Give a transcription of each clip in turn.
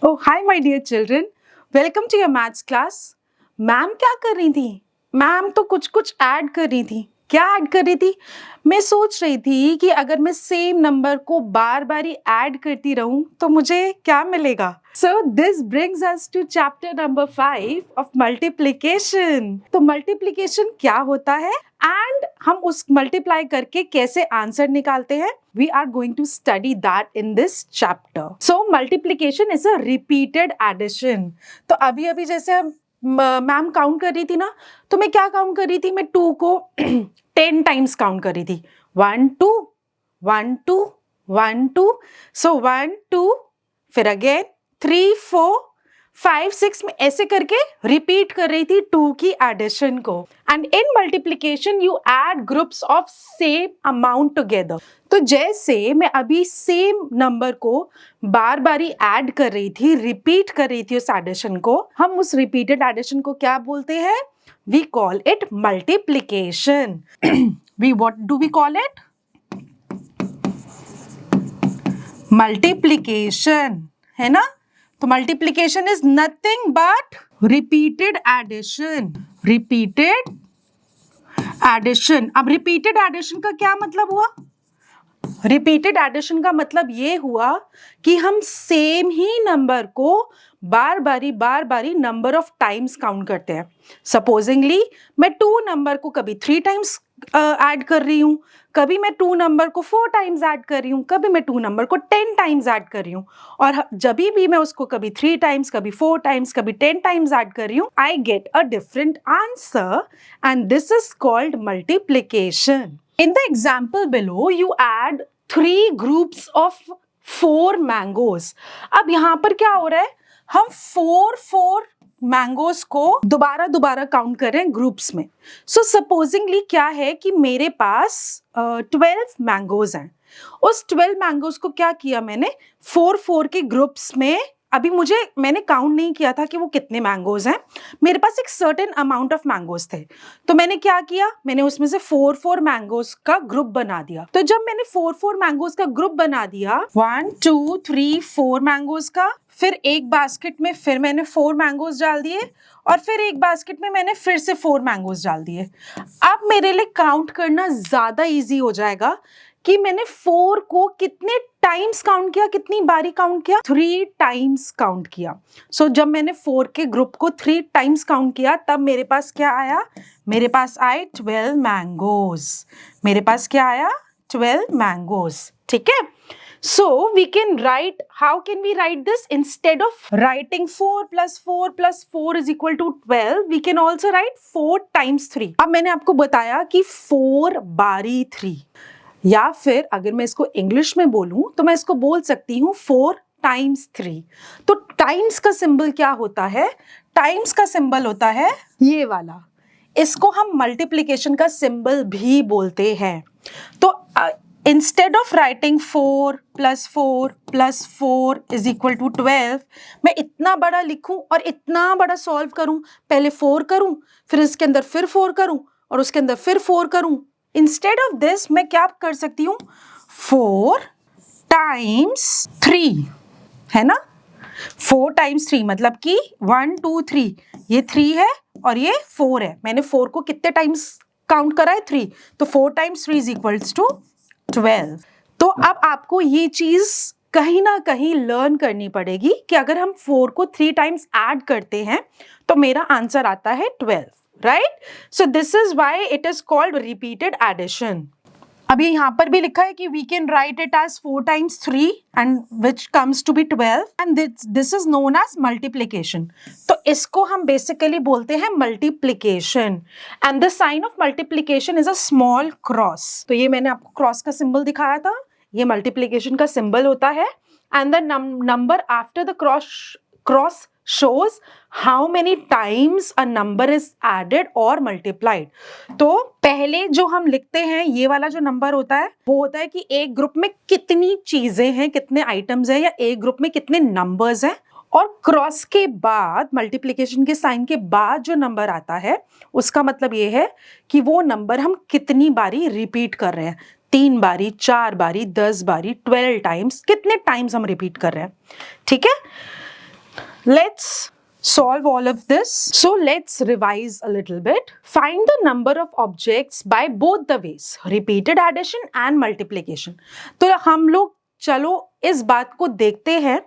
Oh, hi, my dear children. Welcome to your maths class. Ma'am क्या कर रही थी? मैम तो कुछ कुछ ऐड कर रही थी. क्या ऐड कर रही थी? मैं सोच रही थी कि अगर मैं सेम नंबर को बार बार ही ऐड करती रहूं तो मुझे क्या मिलेगा. So this brings us to chapter number 5 of multiplication. तो multiplication क्या होता है and हम उस multiply करके कैसे आंसर निकालते हैं, we are going to study that in this chapter. So multiplication is a repeated addition. तो अभी अभी जैसे हम मैम काउंट कर रही थी ना, तो मैं क्या काउंट कर रही थी, मैं 2 को 10 टाइम्स काउंट कर रही थी. 1 2 1 2 1 2, सो 1 2, फिर अगेन 3 4 5 6 में ऐसे करके रिपीट कर रही थी 2 की एडिशन को. And in multiplication you add groups of same amount together. तो जैसे मैं अभी सेम नंबर को बार बार ही ऐड कर रही थी, रिपीट कर रही थी उस एडिशन को, हम उस रिपीटेड एडिशन को क्या बोलते हैं? We call it multiplication. We what do we call it? Multiplication, है ना? तो multiplication is nothing but repeated addition. Repeated addition. अब रिपीटेड एडिशन का क्या मतलब हुआ? रिपीटेड एडिशन का मतलब ये हुआ कि हम सेम ही नंबर को बार बारी नंबर ऑफ टाइम्स काउंट करते हैं. सपोजिंगली मैं 2 नंबर को कभी 3 टाइम्स ऐड कर रही हूँ, कभी मैं 2 नंबर को 4 टाइम्स ऐड कर रही हूँ, कभी मैं 2 नंबर को 10 टाइम्स ऐड कर रही हूँ. और जब भी मैं उसको कभी 3 टाइम्स, कभी 4 टाइम्स, कभी 10 टाइम्स ऐड कर रही हूँ, I get a different answer and this is called multiplication. In the example below, you add 3 groups of 4 mangoes. अब यहाँ पर क्या हो रहा है? हम 4 मैंगोज को दोबारा काउंट कर रहे हैं ग्रुप्स में. सो सपोजिंगली क्या है कि मेरे पास 12 मैंगोज हैं. उस 12 मैंगोज को क्या किया मैंने? 4 के ग्रुप्स में. अभी मैंने काउंट नहीं किया था कि वो कितने मैंगोज हैं. मेरे पास एक सर्टेन अमाउंट ऑफ मैंगोज थे, तो मैंने क्या किया, मैंने उसमें से 4 मैंगोज का ग्रुप बना दिया. तो जब मैंने 4 मैंगोज का ग्रुप बना दिया, 1 2 3 4 मैंगोज का, फिर एक बास्केट में फिर मैंने 4 मैंगोज डाल दिए, और फिर एक बास्केट में मैंने फिर से 4 मैंगोज डाल दिए. अब मेरे लिए काउंट करना ज्यादा इजी हो जाएगा कि मैंने 4 को कितने टाइम्स काउंट किया, कितनी बारी काउंट किया? 3 टाइम्स काउंट किया. सो जब मैंने 4 के ग्रुप को 3 टाइम्स काउंट किया, तब मेरे पास क्या आया? मेरे पास आए 12 मैंगोज. मेरे पास क्या आया? 12 मैंगोज. ठीक है. So we can write, how can we write this? Instead of writing 4 plus 4 plus 4 is equal to 12, we can also write 4 times 3. अब मैंने आपको बताया कि 4 बारी 3, या फिर अगर मैं इसको इंग्लिश में बोलूं तो मैं इसको बोल सकती हूँ 4 टाइम्स 3. तो टाइम्स का सिंबल क्या होता है? टाइम्स का सिंबल होता है ये वाला. इसको हम मल्टीप्लिकेशन का सिंबल भी बोलते हैं. तो instead of writing 4 plus 4 plus 4 is equal to 12, मैं इतना बड़ा लिखूं और इतना बड़ा सॉल्व करूं. पहले 4 करूं, फिर इसके अंदर फिर 4 करूं, और उसके अंदर फिर 4 करूं. इंस्टेड ऑफ दिस मैं क्या कर सकती हूँ? 4 टाइम्स 3, है ना? 4 टाइम्स 3 मतलब कि 1 2 3, ये 3 है और ये 4 है. मैंने 4 को कितने टाइम्स काउंट करा है? 3. तो 4 टाइम्स 3 इज इक्वल्स टू 12. तो अब आपको ये चीज कहीं ना कहीं लर्न करनी पड़ेगी कि अगर हम 4 को 3 टाइम्स ऐड करते हैं तो मेरा आंसर आता है 12, right? So this is why it is called repeated addition. अभी यहाँ पर भी लिखा है कि we can write it as 4 times 3 and which comes to be 12 and this is known as multiplication. तो इसको हम basically बोलते हैं multiplication and the sign of multiplication is a small cross. तो ये मैंने आपको क्रॉस का सिंबल दिखाया था, ये multiplication का सिंबल होता है and the number after the cross shows how many times a number is added or multiplied. तो पहले जो हम लिखते हैं ये वाला जो नंबर होता है वो होता है कि एक ग्रुप में कितनी चीजें हैं, कितने आइटम्स हैं, या एक ग्रुप में कितने नंबर्स हैं. और क्रॉस के बाद, मल्टीप्लिकेशन के साइन के बाद जो नंबर आता है उसका मतलब ये है कि वो नंबर हम कितनी बारी रिपीट कर रहे हैं. 3 बारी, 4 बारी, 10 बारी, 12 टाइम्स, कितने टाइम्स हम रिपीट कर रहे हैं. ठीक है. Let's solve all of this. So let's revise a little bit. Find the number of objects by both the ways, repeated addition and multiplication. तो हम लोग चलो इस बात को देखते हैं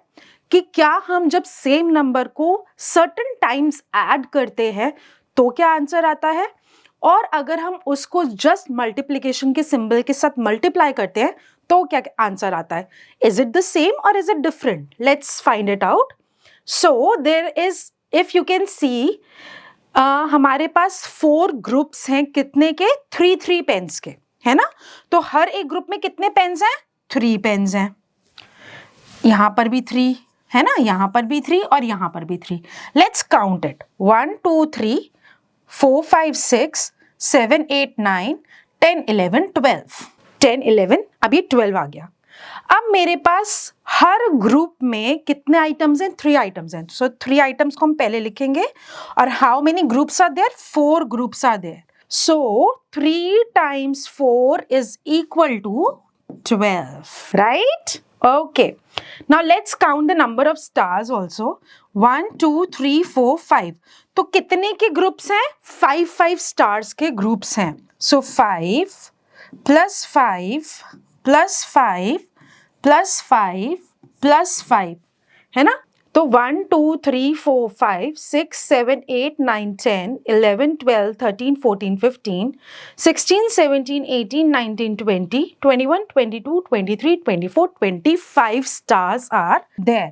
कि क्या हम जब सेम नंबर को सर्टेन टाइम्स ऐड करते हैं तो क्या आंसर आता है, और अगर हम उसको जस्ट मल्टीप्लिकेशन के सिंबल के साथ मल्टीप्लाई करते हैं तो क्या आंसर आता है. इज इट द सेम और is it different? Let's find it out. So there is, if you can see, हमारे पास 4 ग्रुप्स हैं. कितने के? 3 पेन्स के, है ना. तो हर एक ग्रुप में कितने पेन्स हैं? 3 पेन्स हैं. यहां पर भी 3 है ना, यहां पर भी 3 और यहां पर भी 3. Let's count it. 1 2 3 4 5 6 7 8 9 10 11 12. 10 11, अब ये 12 आ गया. अब मेरे पास हर ग्रुप में कितने आइटम्स हैं? 3 आइटम्स हैं. सो 3 आइटम्स को हम पहले लिखेंगे. और how many groups are there? 4 groups are there. So 3 times 4 is equal to 12, right? Okay. Now let's count the number of stars also. 1 2 3 4 5. तो कितने के ग्रुप्स हैं? 5 स्टार्स के ग्रुप्स हैं. सो 5 plus 5 plus 5 plus 5 plus 5, है ना. तो 1 2 3 4 5 6 7 8 9 10 11 12 13 14 15 16 17 18 19 20 21 22 23 24 25 stars are there.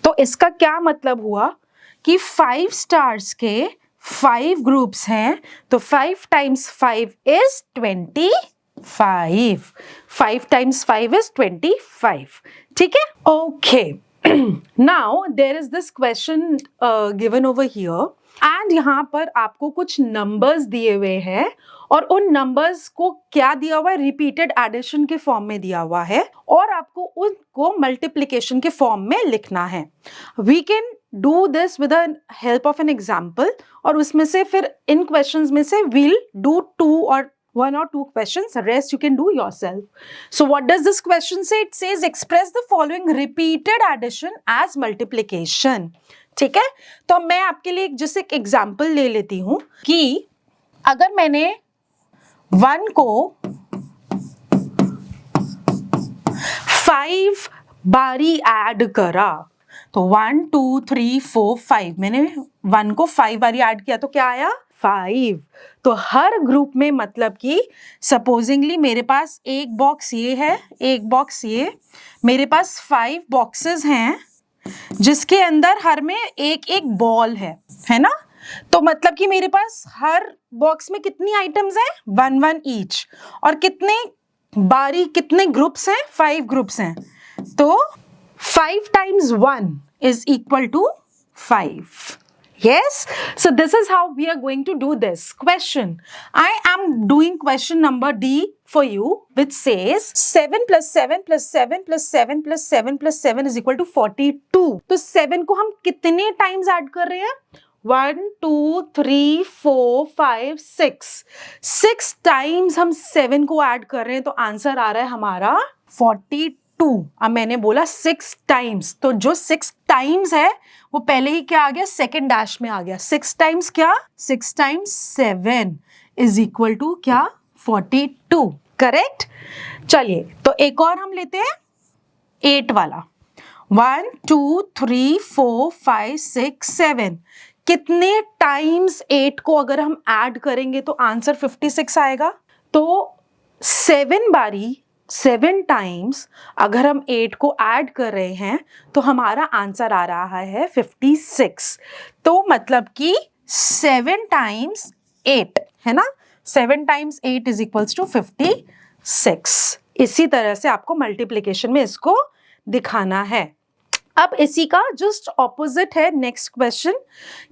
तो इसका क्या मतलब हुआ कि 5 स्टार्स के 5 ग्रुप्स हैं. तो 5 times 5 is 25. 5 times 5 is 25. ठीक है? Okay. Now there is this question given over here, and यहाँ पर आपको कुछ numbers दिए हुए हैं और उन numbers को क्या दिया हुआ है? रिपीटेड एडिशन के फॉर्म में दिया हुआ है और आपको उनको मल्टीप्लिकेशन के फॉर्म में लिखना है. We can do this with the help of an example, और उसमें से फिर इन questions में से we'll do 2 or 1 or 2 questions. The rest you can do yourself. So what does this question say? It says express the following repeated addition as multiplication. ठीक है. तो मैं आपके लिए जैसे एक एग्जाम्पल ले लेती हूं कि अगर मैंने 1 को 5 बारी ऐड करा, तो 1 2 3 4 5, मैंने 1 को 5 बारी ऐड किया तो क्या आया? 5. तो हर ग्रुप में मतलब कि सपोजिंगली मेरे पास एक बॉक्स ये है, एक बॉक्स ये, मेरे पास 5 बॉक्सेस हैं जिसके अंदर हर में एक एक बॉल है ना. तो मतलब कि मेरे पास हर बॉक्स में कितनी आइटम्स हैं? 1 ईच. और कितने बारी, कितने ग्रुप्स हैं? 5 ग्रुप्स हैं. तो 5 times 1 is equal to 5. Yes, so this is how we are going to do this question. I am doing question number D for you, which says 7 plus 7 plus 7 plus 7 plus 7 plus 7 is equal to 42. तो 7 को हम कितने times add कर रहे हैं? 1 2 3 4 5 6. 6 times हम 7 को add कर रहे हैं, तो आंसर आ रहा है हमारा 42. अब मैंने बोला 6 टाइम्स, तो जो 6 टाइम्स है वो पहले ही क्या आ गया? सेकेंड डैश में आ गया. 6 टाइम्स क्या? 6 टाइम्स 7 इज इक्वल टू क्या? 42. करेक्ट. चलिए तो एक और हम लेते हैं 8 वाला. 1 2 3 4 5 6 7. कितने टाइम्स 8 को अगर हम ऐड करेंगे तो आंसर 56 आएगा. तो 7 बारी 7 टाइम्स अगर हम 8 को ऐड कर रहे हैं तो हमारा आंसर आ रहा है 56. तो मतलब कि 7 टाइम्स 8 है ना. 7 टाइम्स 8 इज इक्वल्स टू 56. इसी तरह से आपको मल्टीप्लिकेशन में इसको दिखाना है. अब इसी का जस्ट ऑपोजिट है नेक्स्ट क्वेश्चन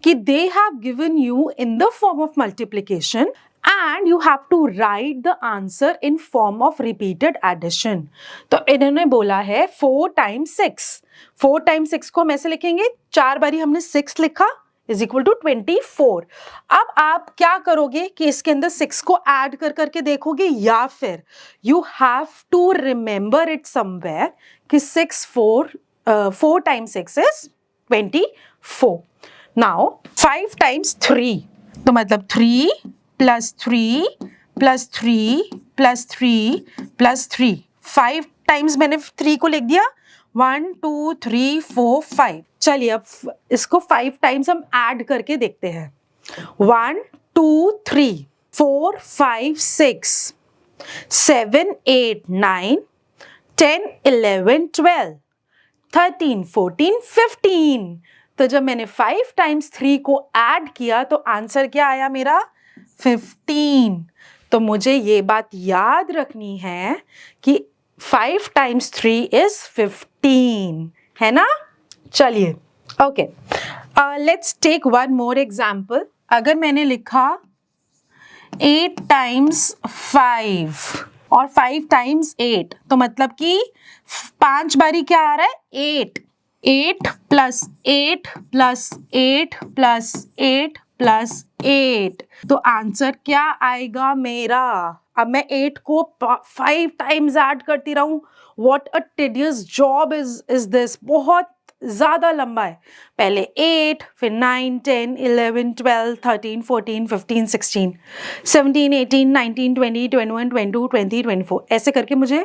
कि they have given you in the form of multiplication and you have to write the answer in form of repeated addition. तो इन्होंने बोला है 4 times 6. 4 times 6 को हम ऐसे लिखेंगे, 4 बारी हमने 6 लिखा is equal to 24. अब आप क्या करोगे कि इसके अंदर 6 को ऐड कर करके देखोगे, या फिर you have to remember it somewhere कि 4 times 6 is 24. 4. Now 5 times 3, तो मतलब 3 plus 3 plus 3 plus 3 plus 3. 5 times मैंने 3 को लिख दिया, 1 2 3 4 5. चलिए अब इसको 5 टाइम्स हम ऐड करके देखते हैं. 1 2 3 4 5 6 7 8 9 10 11 12 13 14 15. तो जब मैंने 5 टाइम्स 3 को ऐड किया तो आंसर क्या आया मेरा? 15. तो मुझे ये बात याद रखनी है कि 5 टाइम्स 3 is 15, है ना? चलिए, okay, let's take one more example. अगर मैंने लिखा 8 टाइम्स 5 और 5 टाइम्स 8, तो मतलब कि 5 बारी क्या आ रहा है? 8. 8 प्लस 8 प्लस 8 प्लस 8 प्लस 8. तो आंसर क्या आएगा मेरा? अब मैं 8 को 5 टाइम्स ऐड करती रहूं. What a tedious job is this. बहुत ज्यादा लंबा है. पहले 8, फिर 9 10 11 12 13 14 15 16 17 18 19 20 21 22 20 24. ऐसे करके मुझे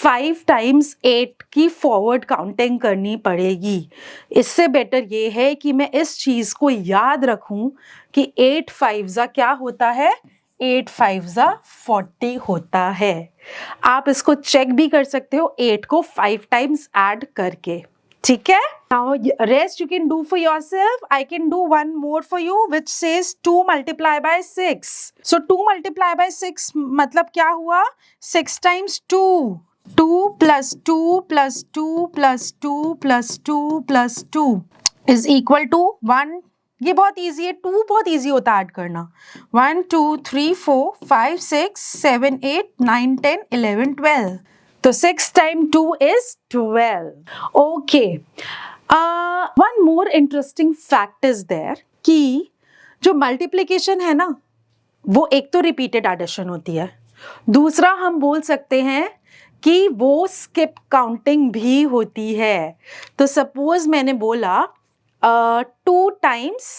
5 टाइम्स 8 की फॉरवर्ड काउंटिंग करनी पड़ेगी. इससे बेटर ये है कि मैं इस चीज को याद रखूं कि 8 5 क्या होता है? 8 5 40 होता है. आप इसको चेक भी कर सकते हो 8 को 5 टाइम्स ऐड करके. ठीक है? Now rest you can do for yourself. I can do one more for you which says 2 multiply by 6. So 2 multiply by 6 मतलब क्या हुआ? 6 times 2. 2 plus 2 plus 2 plus 2 plus 2 plus 2 is equal to 1. ये बहुत easy है. 2 बहुत easy होता है add करना. 1 2 3 4 5 6 7 8 9 10 11 12. तो 6 time 2 is 12. Okay, one more interesting fact is there कि जो मल्टीप्लिकेशन है ना, वो एक तो रिपीटेड एडिशन होती है, दूसरा हम बोल सकते हैं कि वो स्किप काउंटिंग भी होती है. तो सपोज मैंने बोला 2 टाइम्स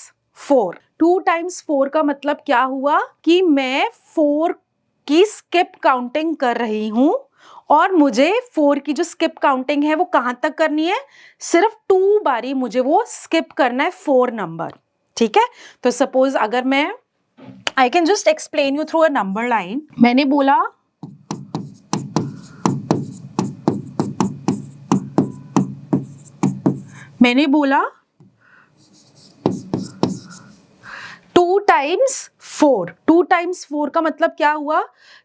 4. 2 टाइम्स 4 का मतलब क्या हुआ कि मैं 4 की स्किप काउंटिंग कर रही हूं और मुझे 4 की जो स्किप काउंटिंग है वो कहां तक करनी है? सिर्फ 2 बारी मुझे वो स्किप करना है 4 नंबर. ठीक है? तो सपोज अगर मैं I can just explain you through a number line. मैंने बोला मैंने बोला 2 टाइम्स 4. 2 टाइम्स 4 का मतलब क्या हुआ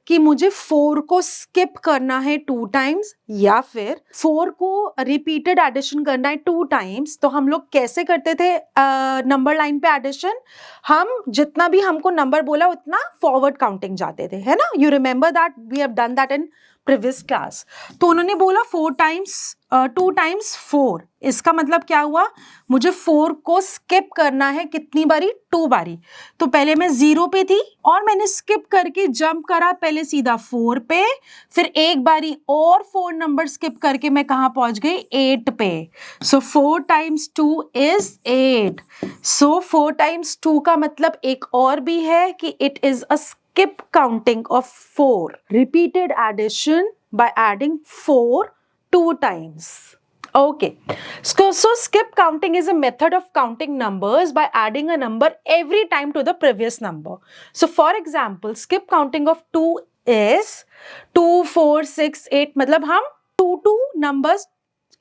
कि मुझे 4 को स्किप करना है 2 टाइम्स या फिर 4 को रिपीटेड एडिशन करना है 2 टाइम्स. तो हम लोग कैसे करते थे नंबर लाइन पे एडिशन? हम जितना भी हमको नंबर बोला उतना फॉरवर्ड काउंटिंग जाते थे, है ना? You remember that we have done that in previous class. तो उन्होंने बोला 2 टाइम्स 4. इसका मतलब क्या हुआ? मुझे 4 को स्किप करना है कितनी बारी? 2 बारी. तो पहले मैं 0 पे थी और मैंने स्किप करके जंप करा पहले सीधा 4 पे, फिर एक बारी और 4 नंबर स्किप करके मैं कहां पहुंच गई? 8 पे. सो 4 टाइम्स 2 is 8. सो 4 टाइम्स 2 का मतलब एक और भी है कि it is a skip counting of 4. Repeated addition by adding 4 2 times. Okay. So skip counting is a method of counting numbers by adding a number every time to the previous number. So for example, skip counting of 2 is 2 4 6 8. मतलब हम 2 numbers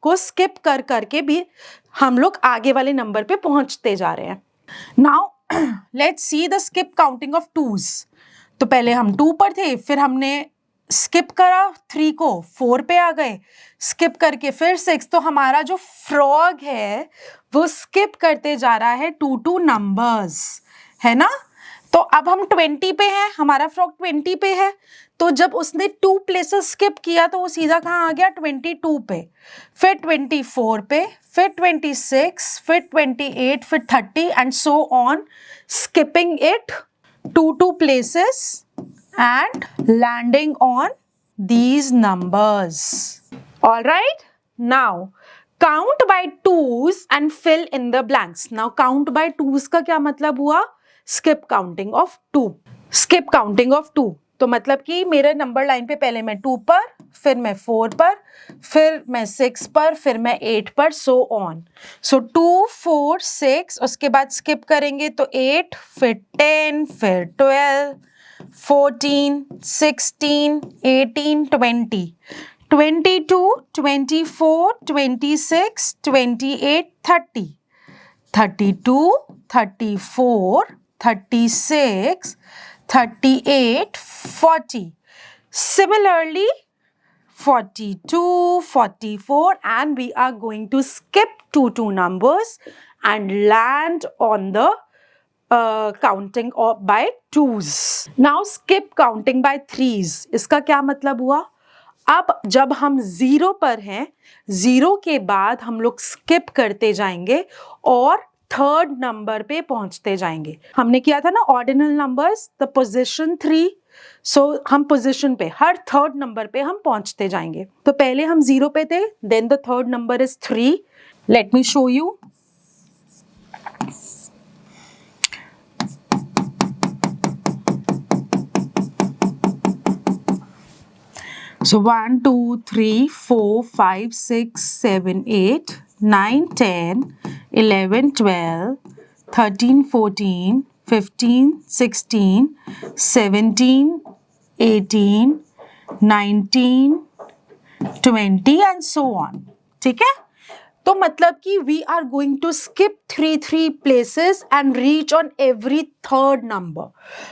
को skip कर करके भी हम लोग आगे वाले नंबर पे पहुंचते जा रहे हैं. Now let's see the skip counting of 2s. तो पहले हम 2 पर थे, फिर हमने स्किप करा 3 को, 4 पे आ गए, स्किप करके फिर 6. तो हमारा जो फ्रॉग है वो स्किप करते जा रहा है 2 नंबर्स, है ना? तो अब हम 20 पे हैं, हमारा फ्रॉग 20 पे है. तो जब उसने 2 प्लेसेस स्किप किया तो वो सीधा कहाँ आ गया? 22 पे, फिर 24 पे, फिर 26, फिर 28, फिर 30 and so on, skipping it 2 places and landing on these numbers. All right, now count by twos and fill in the blanks. Now count by twos का क्या मतलब हुआ? Skip counting of two. Skip counting of two तो मतलब कि मेरे number line पे पहले मैं 2 पर, फिर मैं 4 पर, फिर मैं 6 पर, फिर मैं 8 पर, सो ऑन. सो 2 4 6, उसके बाद स्किप करेंगे तो 8, फिर 10, फिर 12, 14, 16, 18, 20, 22, 24, 26, 28, 30, 32, 34, 36, 38, 40. Similarly, 42, 44, and we are going to skip two numbers and land on the counting by twos. Now skip counting by threes. इसका क्या मतलब हुआ? अब जब हम 0 पर हैं, 0 के बाद हम लोग स्किप करते जाएंगे और थर्ड नंबर पे पहुंचते जाएंगे. हमने किया था ना ऑर्डिनल नंबर्स, द पोजीशन 3. सो हम पोजीशन पे हर थर्ड नंबर पे हम पहुंचते जाएंगे. तो पहले हम 0 पे थे, then the third number is 3. Let me show you. So 1, 2, 3, 4, 5, 6, 7, 8, 9, 10, 11, 12, 13, 14, 15, 16, 17, 18, 19, 20 and so on. ठीक है? तो मतलब कि we are going to skip 3 places and reach on every third number.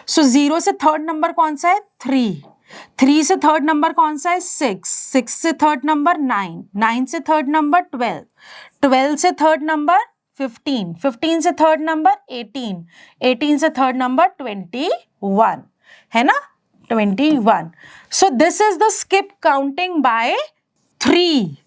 So 0 से थर्ड नंबर कौन सा है? 3. 3 से थर्ड नंबर कौन सा है? 6. 6 से थर्ड नंबर 9. 9 से थर्ड नंबर 12. 12 से थर्ड नंबर 15. 15 से थर्ड नंबर 18. 18 से थर्ड नंबर 21. है ना? 21. So this is the skip counting by 3.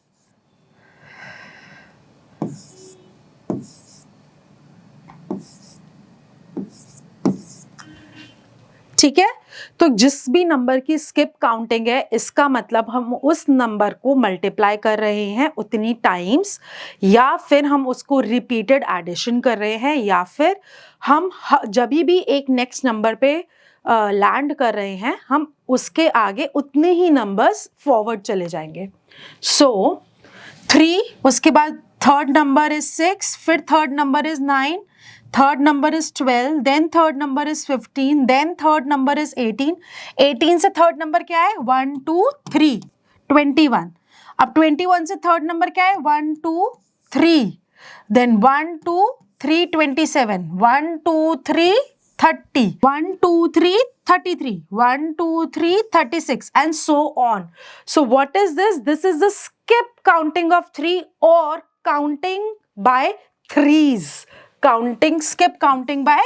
ठीक है? तो जिस भी नंबर की स्किप काउंटिंग है, इसका मतलब हम उस नंबर को मल्टीप्लाई कर रहे हैं उतनी टाइम्स, या फिर हम उसको रिपीटेड एडिशन कर रहे हैं, या फिर हम जब भी एक नेक्स्ट नंबर पे लैंड कर रहे हैं, हम उसके आगे उतने ही नंबर्स फॉरवर्ड चले जाएंगे. सो 3, उसके बाद थर्ड नंबर इज 6, फिर third number is 9, third number is 12, then third number is 15, then third number is 18. 18 से third number क्या है? 1, 2, 3, 21. अब 21 से third number क्या है? 1, 2, 3, then 1, 2, 3, 27, 1, 2, 3, 30, 1, 2, 3, 33, 1, 2, 3, 36 and so on. So what is this? This is the skip counting of 3 or counting by threes. Skip counting by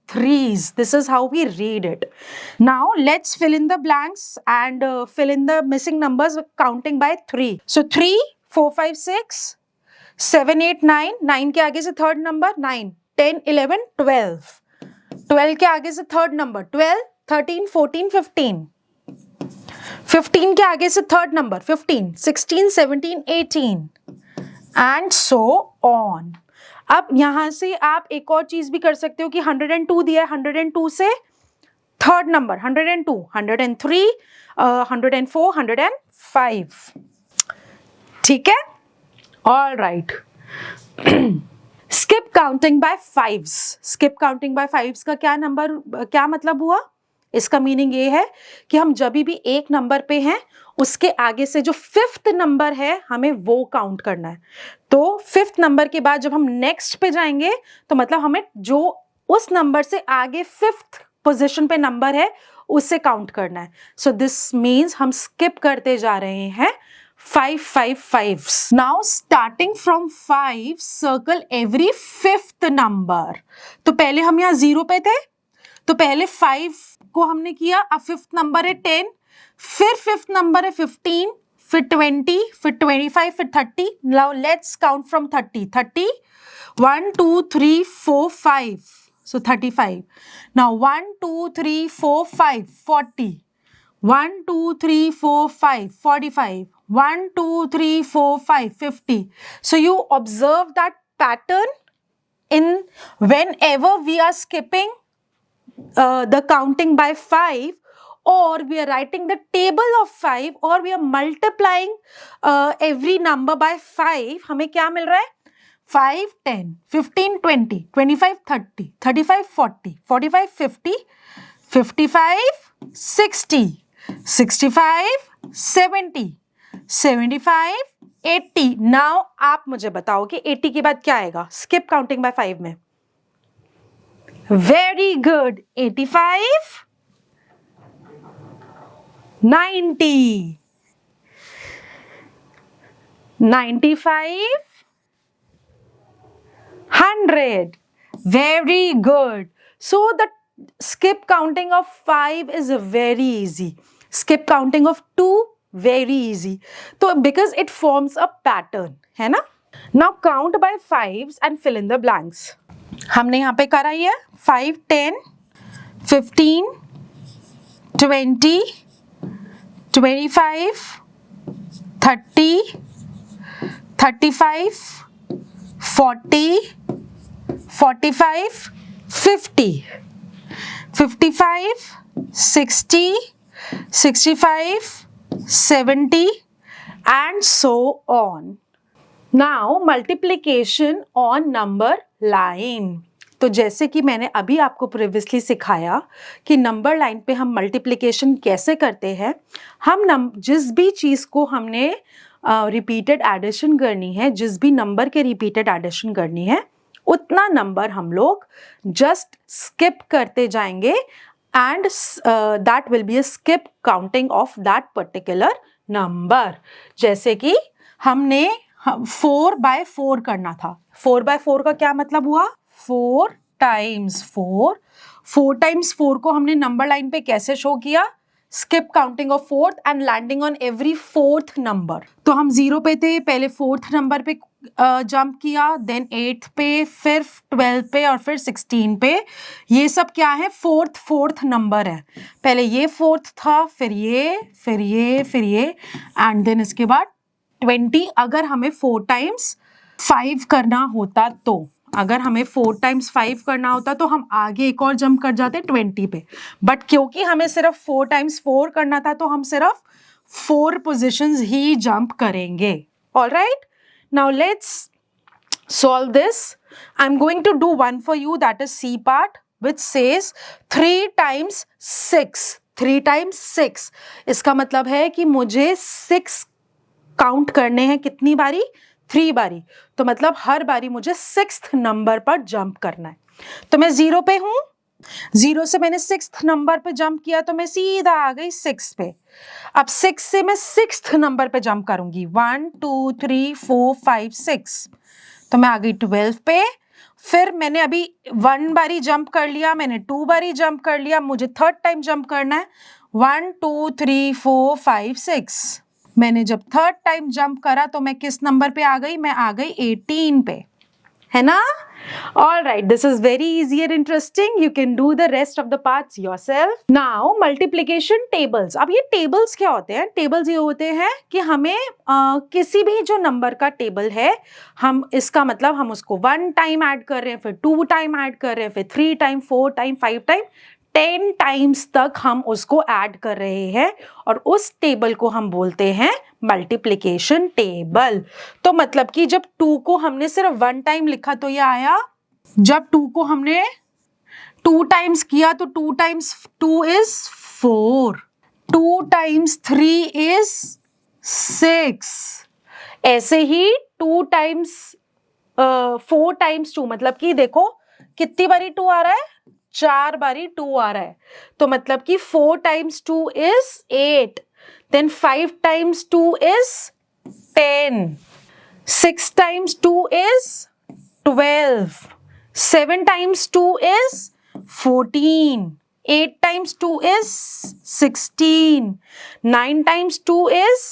threes. This is how we read it. Now let's fill in the blanks and fill in the missing numbers counting by 3. So 3, 4, 5, 6, 7, 8, 9. 9 के आगे से third number 9, 10, 11, 12. 12 के आगे से third number 12, 13, 14, 15. 15 के आगे से third number 15, 16, 17, 18 and so on. अब यहां से आप एक और चीज भी कर सकते हो कि 102 दिया है, 102 से थर्ड नंबर 102, 103, 104, 105. ठीक है? All right. Skip counting by fives. Skip counting by fives का क्या मतलब हुआ? इसका मीनिंग ये है कि हम जब भी एक नंबर पे हैं, उसके आगे से जो फिफ्थ नंबर है हमें वो काउंट करना है. तो फिफ्थ नंबर के बाद जब हम नेक्स्ट पे जाएंगे तो मतलब हमें जो उस नंबर से आगे फिफ्थ पोजीशन पे नंबर है उससे काउंट करना है. सो दिस मीन्स हम स्किप करते जा रहे हैं 5 5 5s. Now starting from 5 circle every fifth number. तो पहले हम यहाँ 0 पे थे, तो पहले 5 को हमने किया. अब फिफ्थ नंबर है 10, फिर फिफ्थ नंबर है 15, फिर 20, फिर 25, फिर 30. Now let's count from 30. 30, 1 2 3 4 5, so 35. Now 1 2 3 4 5, 40. 1 2 3 4 5 45, 1 2 3 4 5 50. So you observe that pattern in whenever we are skipping the counting by 5, or we are writing the table of 5, or we are multiplying every number by 5, हमें क्या मिल रहा है? 5 10 15 20 25 30 35 40 45 50 55 60 65 70 75 80. Now आप मुझे बताओ कि 80 के बाद क्या आएगा स्किप काउंटिंग बाय 5 में? Very good. 85, 90, 95, 100. Very good. So the skip counting of 5 is very easy. Skip counting of 2 very easy. So because it forms a pattern, है ना? Now count by 5s and fill in the blanks. हमने यहाँ पे करा ही है 5 10 15 20 25 30 35 40 45 50 55 60 65 70 and so on. Now multiplication on number line. तो जैसे कि मैंने अभी आपको प्रीवियसली सिखाया कि नंबर लाइन पे हम मल्टीप्लिकेशन कैसे करते हैं, हम जिस भी चीज़ को हमने रिपीटेड एडिशन करनी है, जिस भी नंबर के रिपीटेड एडिशन करनी है, उतना नंबर हम लोग जस्ट स्किप करते जाएंगे and that will be a skip counting of that particular number. जैसे कि हमने 4 by 4 करना था. 4 by 4 का क्या मतलब हुआ? 4 times 4. 4 times 4 को हमने नंबर लाइन पे कैसे शो किया? Skip counting of fourth and landing on every fourth number. तो हम 0 पे थे, पहले फोर्थ नंबर पे जंप किया, देन 8th पे, फिर 12 पे और फिर 16 पे. ये सब क्या है? फोर्थ नंबर है. पहले ये फोर्थ था, फिर ये, फिर ये, फिर ये एंड देन इसके बाद 20. अगर हमें 4 times 5 करना होता तो, अगर हमें 4 times 5 करना होता तो हम आगे एक और जंप कर जाते 20 पे. बट क्योंकि हमें सिर्फ 4 times 4 करना था तो हम सिर्फ 4 पोजिशंस ही जंप करेंगे. Alright, now let's solve this. I'm going to do one for you, that is C part, which says 3 times 6. 3 times 6 इसका मतलब है कि मुझे 6 काउंट करने हैं. कितनी बारी? 3 बारी. तो मतलब हर बारी मुझे 6th नंबर पर जंप करना है. तो मैं 0 पे हूं, 0 से मैंने 6th नंबर पे जंप किया तो मैं सीधा आ गई 6 पे. अब 6 से मैं 6th नंबर पे जंप करूंगी. 1 2 3 4 5 6. तो मैं आ गई 12 पे. फिर मैंने अभी 1 बारी जंप कर लिया, मैंने 2 बारी जंप कर लिया, मुझे 3rd टाइम जंप करना है. 1 2 3 4 5 6. मैंने जब 3rd टाइम जंप करा तो मैं किस नंबर पे आ गई? मैं आ गई 18 पे, है ना? All right, this is very easy and interesting. You can do the rest of the parts yourself. Now, multiplication tables. अब ये tables क्या होते हैं? Tables ये होते हैं कि हमें किसी भी जो नंबर का टेबल है, हम इसका मतलब हम उसको 1 टाइम ऐड कर रहे हैं, फिर 2 टाइम ऐड कर रहे हैं, फिर 3 टाइम, 4 टाइम, 5 टाइम, 10 टाइम्स तक हम उसको ऐड कर रहे हैं और उस टेबल को हम बोलते हैं मल्टीप्लिकेशन टेबल. तो मतलब कि जब 2 को हमने सिर्फ 1 टाइम लिखा तो ये आया. जब 2 को हमने 2 टाइम्स किया तो 2 टाइम्स 2 इज 4. 2 times 3 is 6. ऐसे ही 2 टाइम्स 4 टाइम्स 2, मतलब कि देखो कितनी बारी 2 आ रहा है? 4 बारी 2 आ रहा है. तो मतलब कि 4 times 2 is 8. Then 5 times 2 is 10. 6 times 2 is 12. 7 times 2 is 14. 8 times 2 is 16. 9 times 2 is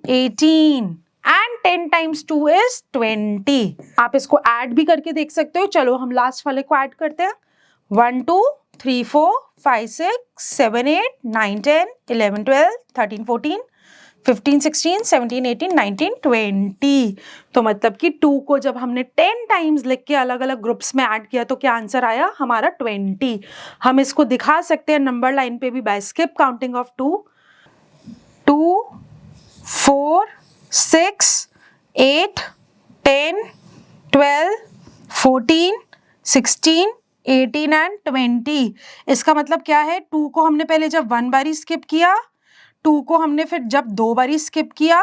18. And 10 times 2 is 20. आप इसको ऐड भी करके देख सकते हो. चलो हम लास्ट वाले को ऐड करते हैं. 1 2 3 4 5 6 7 8 9 10 11 12 13 14 15 16 17 18 19 20। तो मतलब कि 2 को जब हमने 10 टाइम्स लिख के अलग अलग ग्रुप्स में ऐड किया तो क्या आंसर आया हमारा 20। हम इसको दिखा सकते हैं नंबर लाइन पे भी bye skip counting of 2 2 4 6 8 10 12 14 16 18 and 20। इसका मतलब क्या है, 2 को हमने पहले जब 1 बारी स्किप किया, 2 को हमने फिर जब 2 बारी स्किप किया,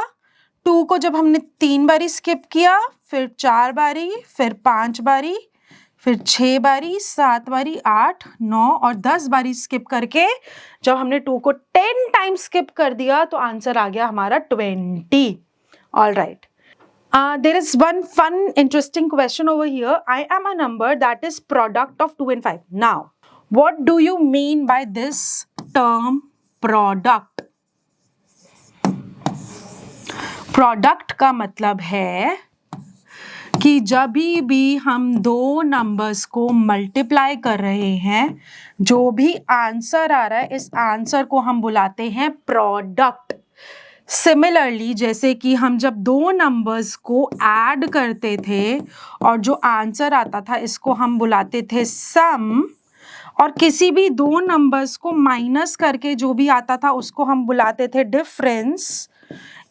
2 को जब हमने 3 बारी स्किप किया, फिर 4 बारी, फिर 5 बारी, फिर 6 बारी, 7 बारी, 8 9 और 10 बारी स्किप करके जब हमने 2 को 10 टाइम्स स्किप कर दिया तो आंसर आ गया हमारा 20। All right. There is one fun, interesting question over here. I am a number that is product of 2 and 5. Now, what do you mean by this term product? Product का मतलब है कि जब भी हम दो नंबर्स को मल्टीप्लाई कर रहे हैं, जो भी आंसर आ रहा है इस आंसर को हम बुलाते हैं प्रोडक्ट। सिमिलरली जैसे कि हम जब दो नंबर्स को ऐड करते थे और जो आंसर आता था इसको हम बुलाते थे सम, और किसी भी दो नंबर्स को माइनस करके जो भी आता था उसको हम बुलाते थे डिफरेंस।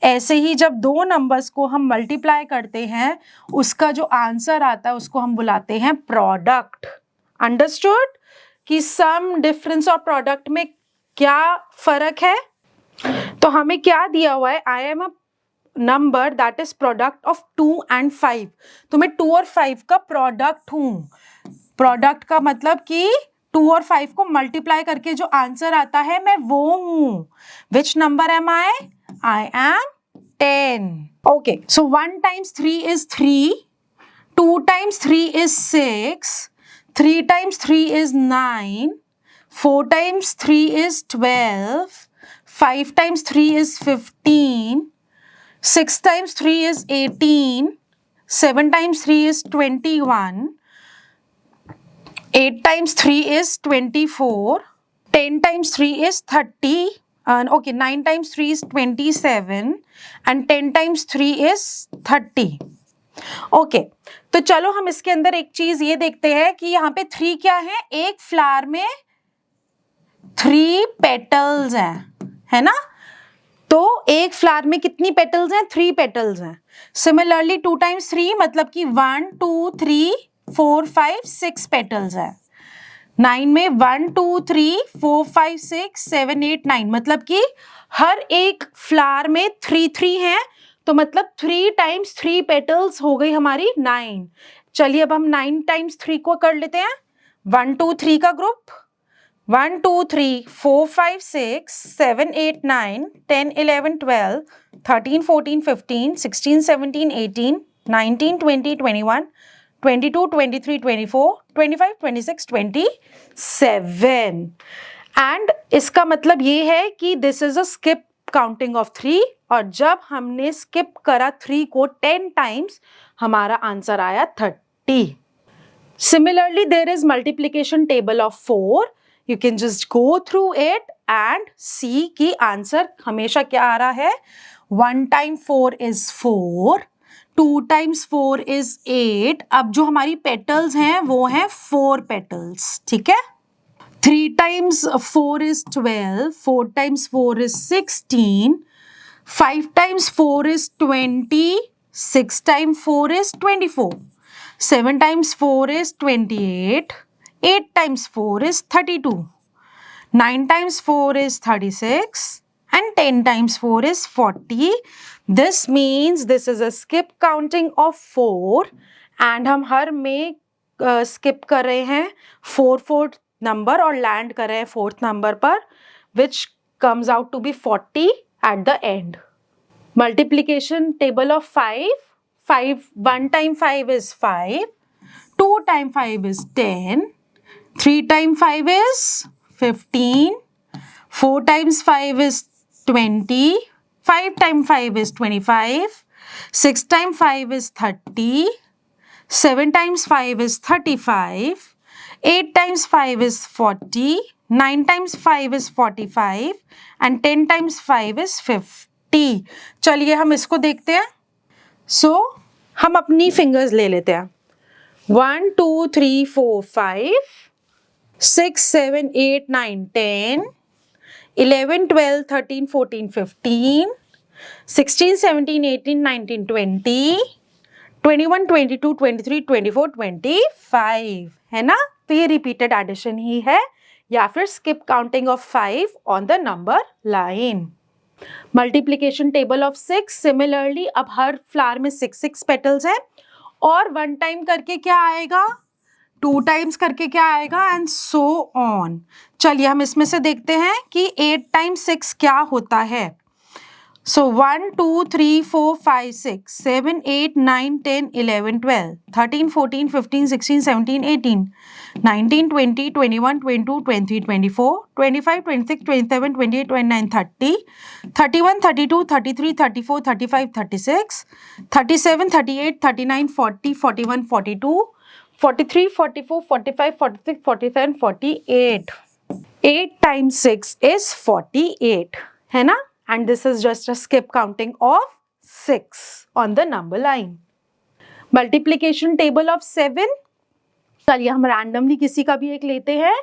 ऐसे ही जब दो नंबर्स को हम मल्टीप्लाई करते हैं उसका जो आंसर आता है उसको हम बुलाते हैं प्रोडक्ट। अंडरस्टूड कि सम, डिफरेंस और प्रोडक्ट में क्या फर्क है? तो हमें क्या दिया हुआ है, I am a number that is product of 2 and 5। तो मैं 2 और 5 का प्रोडक्ट हूं। प्रोडक्ट का मतलब कि 2 और 5 को मल्टीप्लाई करके जो आंसर आता है मैं वो हूं। Which number am I? I am 10। Okay, so 1 times 3 is 3, 2 times 3 is 6, 3 times 3 is 9, 4 times 3 is 12, 5 times 3 is 15, 6 times 3 is 18, 7 times 3 is 21, 8 times 3 is 24, 10 times 3 is 30, 9 times 3 is 27 and 10 times 3 is 30। Okay, तो चलो हम इसके अंदर एक चीज ये देखते हैं कि यहाँ पे 3 क्या है, एक फ्लावर में 3 पेटल्स हैं, है ना? तो एक फ्लावर में कितनी पेटल्स हैं? 3 पेटल्स हैं। सिमिलरली 2 times 3 मतलब कि 1 2 3 4 5 6 पेटल्स हैं। 9 में 1 2 3 4 5 6 7 8 9 मतलब कि हर एक फ्लावर में 3 3 हैं, तो मतलब 3 times 3 पेटल्स हो गई हमारी 9। चलिए अब हम 9 times 3 को कर लेते हैं। 1 2 3 का ग्रुप 1 2 3 4 5 6 7 8 9 10 11 12 13 14 15 16 17 18 19 20 21 22 23 24 25 26 27। एंड इसका मतलब ये है कि this is a skip counting of 3, और जब हमने स्किप करा 3 को 10 टाइम्स हमारा आंसर आया 30। Similarly there is multiplication table of 4। You can just go through it and see कि आंसर हमेशा क्या आ रहा है। 1 times 4 is 4, 2 times 4 is 8। अब जो हमारी पेटल्स हैं वो हैं 4 पेटल्स, ठीक है। 3 times 4 is 12, 4 times 4 is 16, 5 times 4 is 20, 6 times 4 is 24, 7 times 4 is 28, 8 times 4 is 32, 9 times 4 is 36 and 10 times 4 is 40. This means this is a skip counting of 4 and हम हर में skip कर रहे हैं 4 नंबर और लैंड कर रहे हैं 4th नंबर पर, which comes out to be 40 at the end. Multiplication table of 5, 1 times 5 is 5, 2 times 5 is 10, 3 times 5 is 15, 4 times 5 is 20, 5 times 5 is 25, 6 times 5 is 30, 7 times 5 is 35, 8 times 5 is 40, 9 times 5 is 45 and 10 times 5 is 50. चलिए हम इसको देखते हैं. So हम अपनी fingers ले लेते हैं. 1 2 3 4 5 6 7 8 9 10 11 12 13 14 15 16 17 18 19 20 21 22 23 24 25 है ना. तो ये रिपीटेड एडिशन ही है या फिर skip counting of 5 on the number line. Multiplication table of 6. Similarly अब हर फ्लावर में 6 पेटल्स हैं और 1 टाइम करके क्या आएगा, 2 टाइम्स करके क्या आएगा एंड सो ऑन. चलिए हम इसमें से देखते हैं कि 8 टाइम्स 6 क्या होता है. So 1 2 3 4 5 6 7 8 9 10 11 12 13 14 15 16 17 18 19 20 21 22 23 24 25 26 27 28 29 30 31 32 33 34 35 36 37 38 39 40 41 42 43 44 45 46 47 48. 8 times 6 is 48 है ना. And this is just a skip counting of 6 on the number line. Multiplication table of 7. चलिए हम randomly किसी का भी एक लेते हैं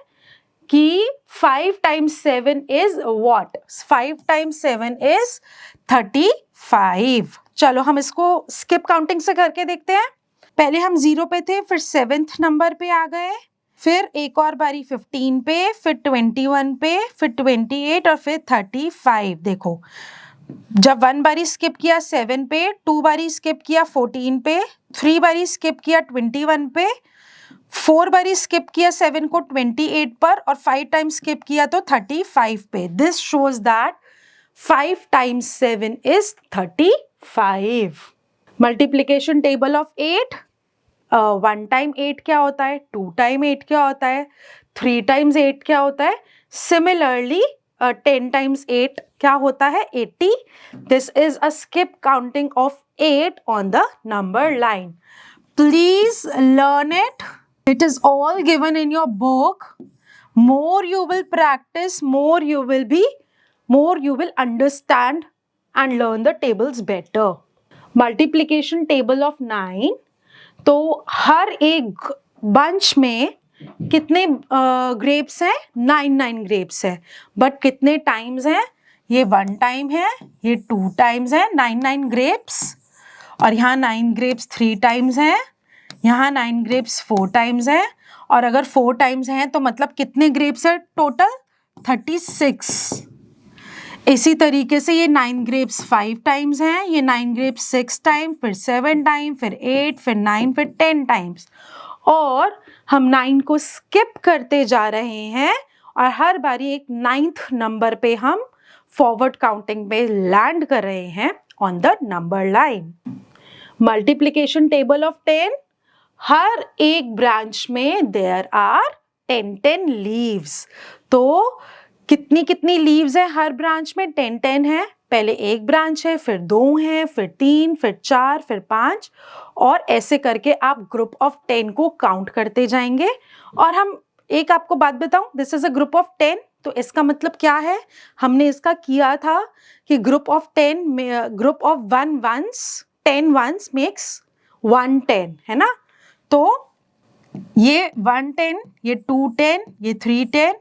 कि 5 times 7 is what? 5 times 7 is 35. चलो हम इसको skip counting से करके देखते हैं. पहले हम 0 पे थे, फिर 7th नंबर पे आ गए, फिर एक और बारी 15 पे, फिर 21 पे, फिर 28 और फिर 35. देखो जब 1 बारी स्किप किया 7 पे, 2 बारी स्किप किया 14 पे, 3 बारी स्किप किया 21 पे, 4 बारी स्किप किया 7 को 28 पर और 5 टाइम्स स्किप किया तो 35 पे. This shows that 5 times 7 is 35. Multiplication table of 8. 1 time 8 क्या होता है, 2 टाइम 8 क्या होता है, 3 टाइम्स 8 क्या होता है. सिमिलरली 10 टाइम्स 8 क्या होता है, 80. This is a skip counting of 8 on the number line. Please learn it. It is all given in your book. More you will practice, more you will understand and learn the tables better. Multiplication table of 9. तो हर एक bunch में कितने grapes हैं, 9 grapes है. But कितने times हैं, ये 1 time है, ये 2 टाइम्स है. 9 ग्रेप्स. और यहाँ 9 ग्रेप्स 3 टाइम्स हैं, यहाँ 9 ग्रेप्स 4 टाइम्स हैं. और अगर 4 टाइम्स हैं तो मतलब कितने ग्रेप्स है टोटल, 36. इसी तरीके से ये 9 ग्रेप्स 5 टाइम्स हैं, ये 9 ग्रेप्स 6 टाइम, फिर 7 टाइम, फिर 8, फिर 9, फिर 10 टाइम्स. और हम 9 को स्किप करते जा रहे हैं और हर बारी एक 9th नंबर पे हम फॉरवर्ड काउंटिंग पे लैंड कर रहे हैं on the number line. Multiplication table of 10. हर एक ब्रांच में देयर आर 10 लीव्स. तो कितनी लीव्स है हर ब्रांच में, 10 है. पहले एक ब्रांच है, फिर 2 है, फिर 3, फिर 4, फिर 5 और ऐसे करके आप ग्रुप ऑफ 10 को काउंट करते जाएंगे. और हम एक आपको बात बताऊं, this is a group of 10. तो इसका मतलब क्या है, हमने इसका किया था कि group of 1 once 10 once makes 110 है ना. तो ये 110, ये 210, ये 310,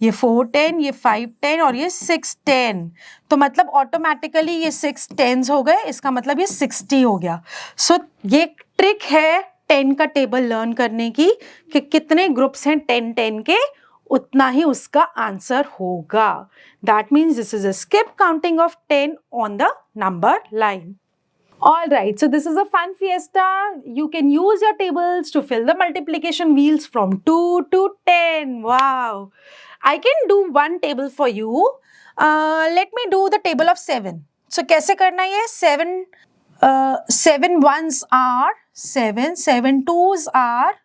ये 410, ये 510 और ये 610. तो मतलब ऑटोमेटिकली ये 6 10s हो गए, इसका मतलब ये 60 हो गया. सो ये ट्रिक है 10 का टेबल लर्न करने की कि कितने ग्रुप्स हैं 10 के, उतना ही उसका आंसर होगा. That means this is a skip counting of 10 on the number line. All right, so this is a fun fiesta. You can use your tables to fill the multiplication wheels from 2 to 10. Wow. I can do one table for you. Let me do the table of 7. So कैसे करना है? 7 ones are 7, 7 twos are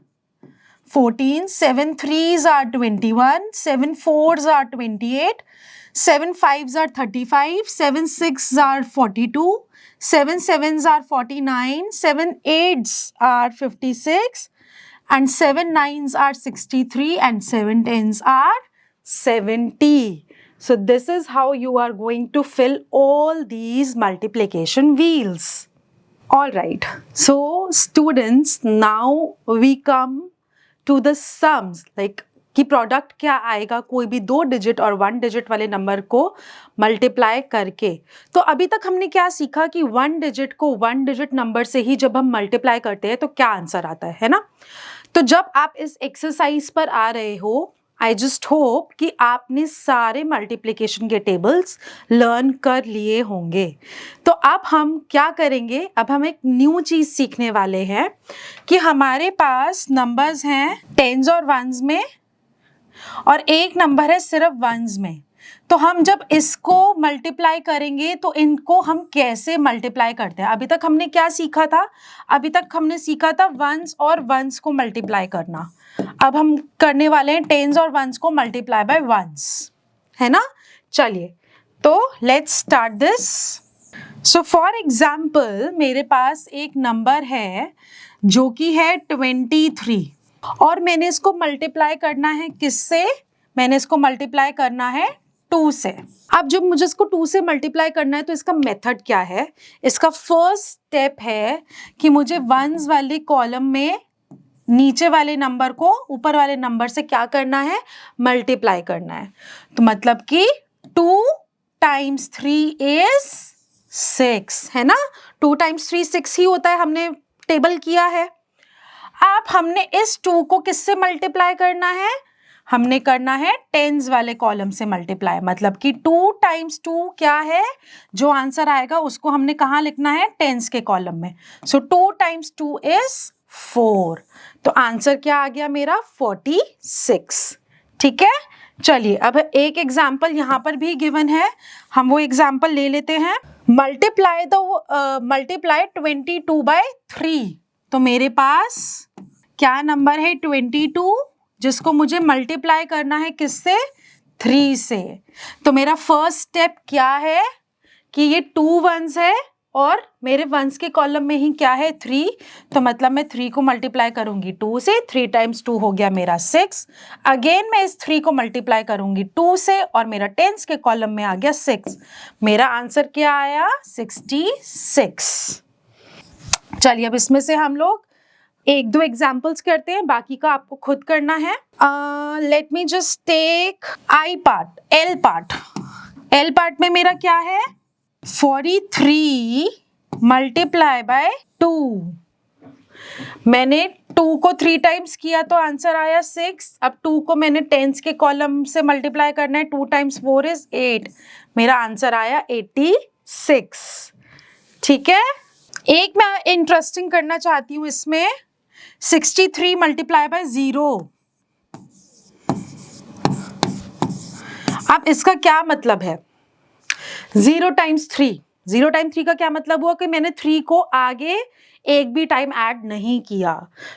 14, 7 threes are 21, 7 fours are 28, 7 fives are 35, 7 sixes are 42, 7 sevens are 49, 7 eights are 56 and 7 9s are 63 and 7 10s are 70. So this is how you are going to fill all these multiplication wheels. All right. So students, now we come to the sums, like कि product क्या आएगा कोई भी 2 digit और 1 digit वाले number को multiply करके। तो अभी तक हमने क्या सीखा कि 1 डिजिट को 1 डिजिट नंबर से ही जब हम मल्टीप्लाई करते हैं तो क्या आंसर आता है ना। तो जब आप इस एक्सरसाइज पर आ रहे हो, आई जस्ट होप कि आपने सारे मल्टीप्लिकेशन के टेबल्स लर्न कर लिए होंगे। तो अब हम क्या करेंगे, अब हम एक न्यू चीज सीखने वाले हैं कि हमारे पास नंबर्स हैं टेंस और वंस में और एक नंबर है सिर्फ वंस में। तो हम जब इसको मल्टीप्लाई करेंगे तो इनको हम कैसे मल्टीप्लाई करते हैं। अभी तक हमने क्या सीखा था, अभी तक हमने सीखा था वंस और वंस को मल्टीप्लाई करना। अब हम करने वाले हैं टेंस और वंस को मल्टीप्लाई बाय वंस, है ना। चलिए तो let's start this. So for example मेरे पास एक नंबर है जो कि है 23 और मैंने इसको मल्टीप्लाई करना है किससे, मैंने इसको मल्टीप्लाई करना है 2 से। अब जब मुझे इसको 2 से मल्टीप्लाई करना है तो इसका मेथड क्या है, इसका फर्स्ट स्टेप है कि मुझे वंस वाले कॉलम में नीचे वाले नंबर को ऊपर वाले नंबर से क्या करना है, मल्टीप्लाई करना है। तो मतलब कि 2 times 3 is 6, है ना। 2 times 3 6 ही होता है, हमने टेबल किया है। अब हमने इस 2 को किससे मल्टीप्लाई करना है, हमने करना है टेंस वाले कॉलम से मल्टीप्लाई। मतलब कि 2 times 2 क्या है, जो आंसर आएगा उसको हमने कहाँ लिखना है, टेंस के कॉलम में। सो 2 times 2 is 4। तो आंसर क्या आ गया मेरा, 46। ठीक है। चलिए अब एक एग्जाम्पल यहाँ पर भी गिवन है, हम वो एग्जाम्पल ले लेते हैं। Multiply 22 by 3। तो मेरे पास क्या नंबर है 22 जिसको मुझे मल्टीप्लाई करना है किससे, 3 से। तो मेरा फर्स्ट स्टेप क्या है कि ये 2 वंस है और मेरे वंस के कॉलम में ही क्या है 3। तो मतलब मैं 3 को मल्टीप्लाई करूंगी 2 से, 3 times 2 हो गया मेरा 6। अगेन मैं इस 3 को मल्टीप्लाई करूंगी 2 से और मेरा टेंस के कॉलम में आ गया 6। मेरा आंसर क्या आया, 66। चलिए अब इसमें से हम लोग 1-2 एग्जाम्पल्स करते हैं, बाकी का आपको खुद करना है। Let me just take I part, L part. L part में मेरा क्या है, 43 मल्टीप्लाई बाय 2। मैंने 2 को 3 टाइम्स किया तो आंसर आया 6। अब 2 को मैंने टेंस के कॉलम से मल्टीप्लाई करना है, 2 times 4 is 8। मेरा आंसर आया 86। ठीक है। एक मैं इंटरेस्टिंग करना चाहती हूँ इसमें, 63 मल्टीप्लाई बाय 0। अब इसका क्या मतलब है, 0 times 3। 0 times 3 का क्या मतलब हुआ कि मैंने 3 को आगे एक भी टाइम ऐड नहीं किया।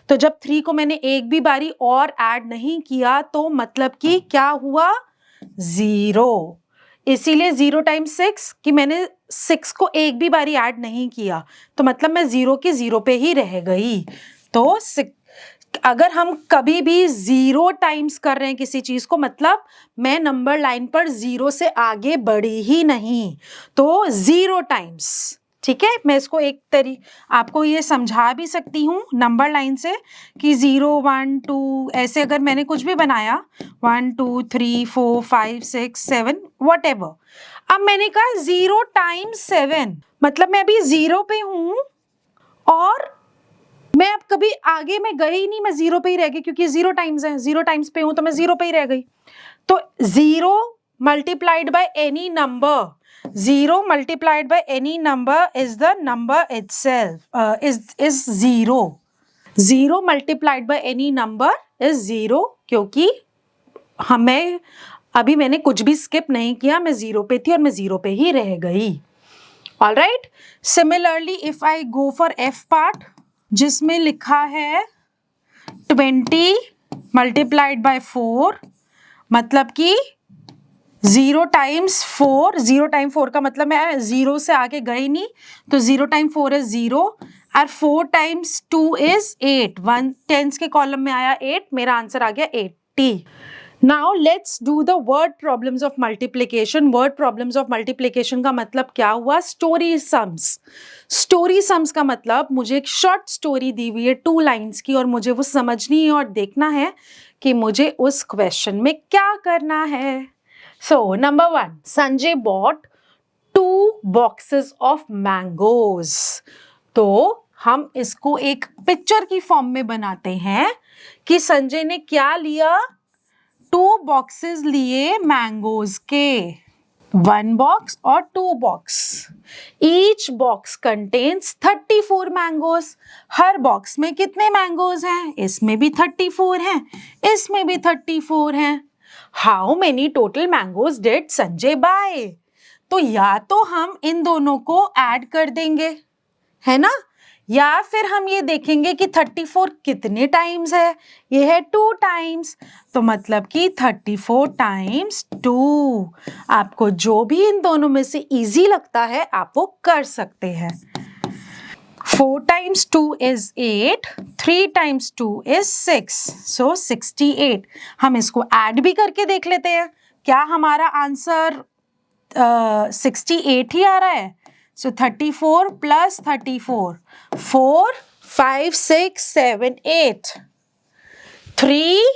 तो जब 3 को मैंने एक भी बारी और ऐड नहीं किया तो मतलब कि क्या हुआ, 0। इसीलिए 0 times 6 कि मैंने 6 को एक भी बारी ऐड नहीं किया, तो मतलब मैं 0 की 0 पे ही रह गई। तो अगर हम कभी भी 0 टाइम्स कर रहे हैं किसी चीज को, मतलब मैं नंबर लाइन पर 0 से आगे बढ़ी ही नहीं, तो 0 टाइम्स। ठीक है, मैं इसको आपको ये समझा भी सकती हूँ नंबर लाइन से कि 0 1 2 ऐसे अगर मैंने कुछ भी बनाया 1 2 3 4 5 6 7 व्हाटएवर। अब मैंने कहा 0 times 7, मतलब मैं अभी 0 पे हूँ और मैं अब कभी आगे में गई ही नहीं, मैं 0 पे ही रह गई क्योंकि 0 टाइम्स है, 0 टाइम्स पे हूं तो मैं 0 पे ही रह गई। तो 0 multiplied by any number, 0 multiplied by any number is the number itself, is 0। 0 multiplied by any number is 0, क्योंकि अभी मैंने कुछ भी स्किप नहीं किया, मैं 0 पे थी और मैं 0 पे ही रह गई। All right. Similarly if I go for F part, जिसमें लिखा है 20 मल्टीप्लाइड बाय 4, मतलब कि 0 times 4, 0 times 4 का मतलब मैं 0 से आगे गई नहीं, तो 0 times 4 is 0। और 4 टाइम्स 2 इज 8, 1 टेंस के कॉलम में आया 8, मेरा आंसर आ गया 80। Now let's do the word problems of multiplication. Word problems of multiplication का मतलब क्या हुआ? Story sums. स्टोरी सम्स का मतलब मुझे एक शॉर्ट स्टोरी दी हुई है 2 लाइन्स की और मुझे वो समझनी है और देखना है कि मुझे उस क्वेश्चन में क्या करना है। So number 1, Sanjay bought 2 boxes of mangoes. तो हम इसको एक पिक्चर की फॉर्म में बनाते हैं कि संजय ने क्या लिया? 2 बॉक्सेस लिए मैंगोज के, 1 बॉक्स और 2 box. Each box contains 34 mangoes. हर बॉक्स में कितने मैंगोज हैं? इसमें भी 34 हैं, इसमें भी 34 हैं। How many total mangoes did Sanjay buy? तो या तो हम इन दोनों को ऐड कर देंगे, है ना, या फिर हम ये देखेंगे कि 34 कितने टाइम्स है। ये है 2 टाइम्स, तो मतलब कि 34 टाइम्स 2। आपको जो भी इन दोनों में से इजी लगता है आप वो कर सकते हैं। 4 times 2 is 8, 3 times 2 is 6, so 68। हम इसको ऐड भी करके देख लेते हैं, क्या हमारा आंसर 68 ही आ रहा है। So 34 plus 34, 4, 5, 6, 7, 8, 3,